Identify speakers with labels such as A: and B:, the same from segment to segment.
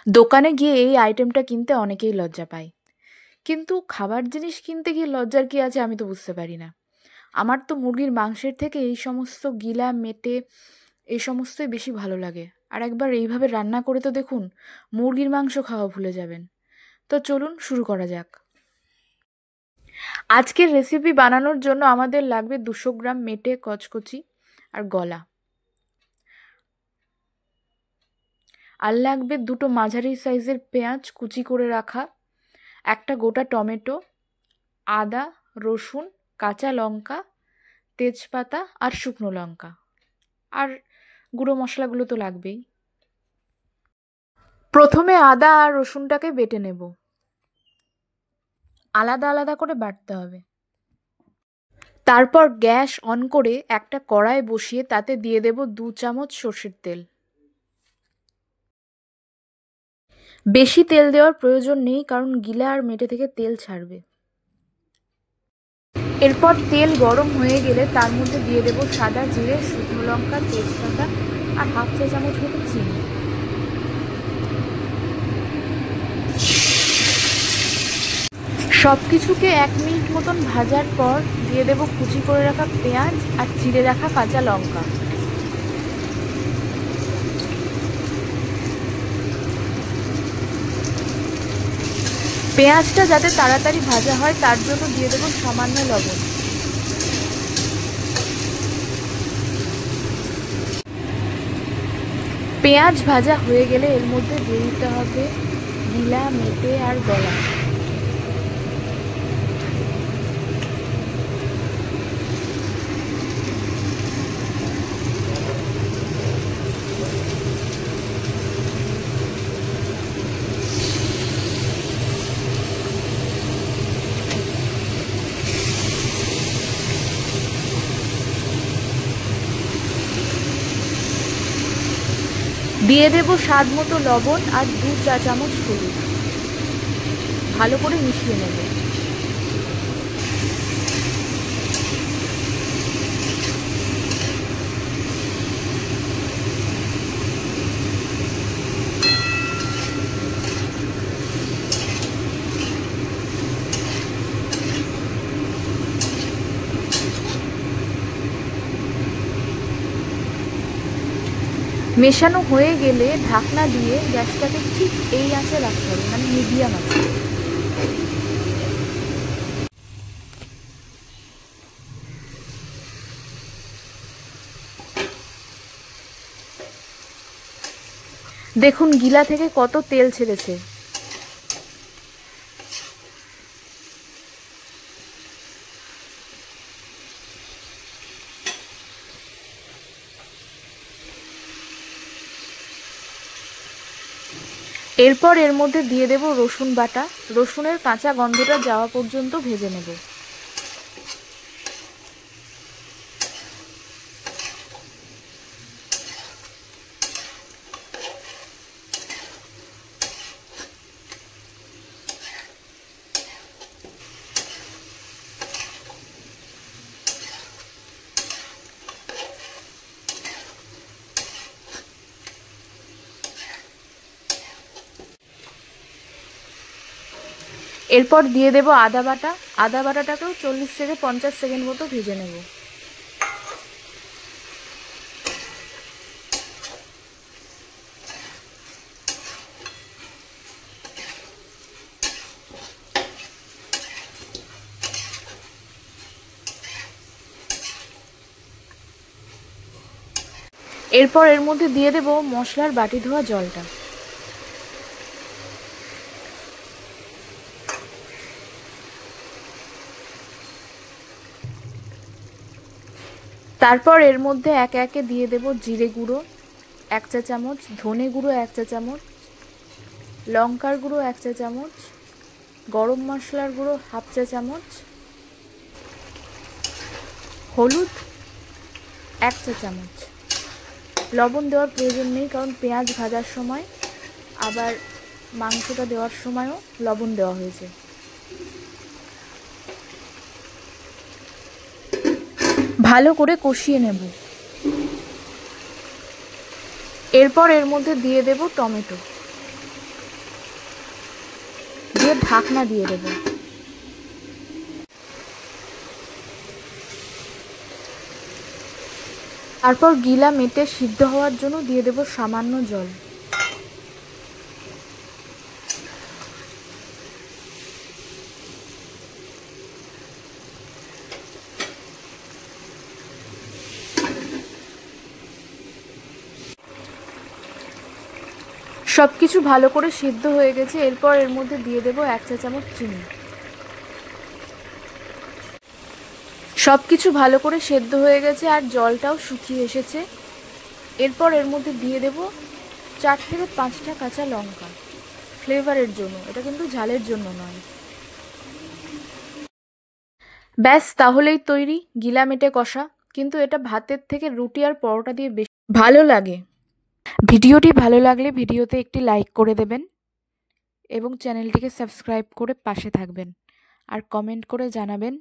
A: দোকানে গিয়ে এই আইটেমটা কিনতে অনেকেই লজ্জা পায়, কিন্তু খাবার জিনিস কিনতে গিয়ে লজ্জার কি আছে আমি তো বুঝতে পারি না। আমার তো মুরগির মাংসের থেকে এই সমস্ত গিলা মেটে এই সমস্তই বেশি ভালো লাগে। আর একবার এইভাবে রান্না করে তো দেখুন, মুরগির মাংস খাওয়া ভুলে যাবেন। তো চলুন শুরু করা যাক। আজকের রেসিপি বানানোর জন্য আমাদের লাগবে 200 গ্রাম মেটে কচকচি আর গলা, আর লাগবে দুটো মাঝারি সাইজের পেঁয়াজ কুচি করে রাখা, একটা গোটা টমেটো, আদা, রসুন, কাঁচা লঙ্কা, তেজপাতা আর শুকনো লঙ্কা, আর গুঁড়ো মশলাগুলো তো লাগবেই। প্রথমে আদা আর রসুনটাকে বেটে নেব, আলাদা আলাদা করে বাটতে হবে। তারপর গ্যাস অন করে একটা কড়াই বসিয়ে তাতে দিয়ে দেব 2 চামচ সর্ষের তেল। বেশি তেল দেওয়ার প্রয়োজন নেই, কারণ গিলা আর মেটে থেকে তেল ছাড়বে। এরপর তেল গরম হয়ে গেলে তার মধ্যে দিয়ে দেব সাদা জিরে, শুকনো লঙ্কা, তেজপাতা আর হাফ চা চামচ মতো চিনি। সবকিছুকে 1 মিনিট মতন ভাজার পর দিয়ে দেব কুচি করে রাখা পেঁয়াজ আর চিড়ে রাখা কাঁচা লঙ্কা। পেঁয়াজটা যাতে তাড়াতাড়ি ভাজা হয় তার জন্য দিয়ে দেব সামান্য লবণ। পেঁয়াজ ভাজা হয়ে গেলে এর মধ্যে দিয়ে দিতে হবে গিলা, মেটে আর গলা। দিয়ে দেব স্বাদ মতো লবণ আর 2 চা চামচ হলুদ। ভালো করে মিশিয়ে নেব। মেশানো হয়ে গেলে ঢাকনা দিয়ে গ্যাসটাকে ঠিক এই আঁচে রাখতে হবে, মানে মিডিয়াম আঁচে। দেখুন গিলা থেকে কত তেল ছেড়েছে। এরপর এর মধ্যে দিয়ে দেব রসুন বাটা। রসুনের কাঁচা গন্ধটা যাওয়া পর্যন্ত ভেজে নেব। এরপর দিয়ে দেব আদা বাটা। আদা বাটাটাকেও 40 থেকে 50 সেকেন্ড মতো ভেজে নেব। এরপর এর মধ্যে দিয়ে দেব মশলার বাটি ধোয়া জলটা। তারপর এর মধ্যে একে একে দিয়ে দেব জিরে গুঁড়ো 1 চা চামচ, ধনে গুঁড়ো 1 চা চামচ, লঙ্কার গুঁড়ো 1 চা চামচ, গরম মশলার গুঁড়ো হাফ চা চামচ, হলুদ 1 চা চামচ। লবণ দেওয়ার প্রয়োজন নেই, কারণ পেঁয়াজ ভাজার সময় আবার মাংসটা দেওয়ার সময়ও লবণ দেওয়া হয়েছে। ভালো করে কষিয়ে নেব। এরপর এর মধ্যে দিয়ে দেব টমেটো। ঢাকনা দিয়ে দেব। তারপর গিলা মেটে সিদ্ধ হওয়ার জন্য দিয়ে দেব সামান্য জল। সব কিছু ভালো করে সিদ্ধ হয়ে গেছে। এরপর এর মধ্যে দিয়ে দেব 1 চা চামচ চিনি। সব কিছু ভালো করে সেদ্ধ হয়ে গেছে আর জলটাও শুকিয়ে এসেছে। এরপর এর মধ্যে দিয়ে দেব 4 থেকে 5টা কাঁচা লঙ্কা, ফ্লেভারের জন্য, এটা কিন্তু ঝালের জন্য নয়। ব্যাস, তাহলেই তৈরি গিলা মেটে কষা। কিন্তু এটা ভাতের থেকে রুটি আর পরোটা দিয়ে বেশি ভালো লাগে। ভিডিওটি ভালো লাগলে ভিডিওতে একটি লাইক করে দেবেন এবং চ্যানেলটিকে সাবস্ক্রাইব করে পাশে থাকবেন আর কমেন্ট করে জানাবেন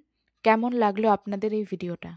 A: কেমন লাগলো আপনাদের এই ভিডিওটা।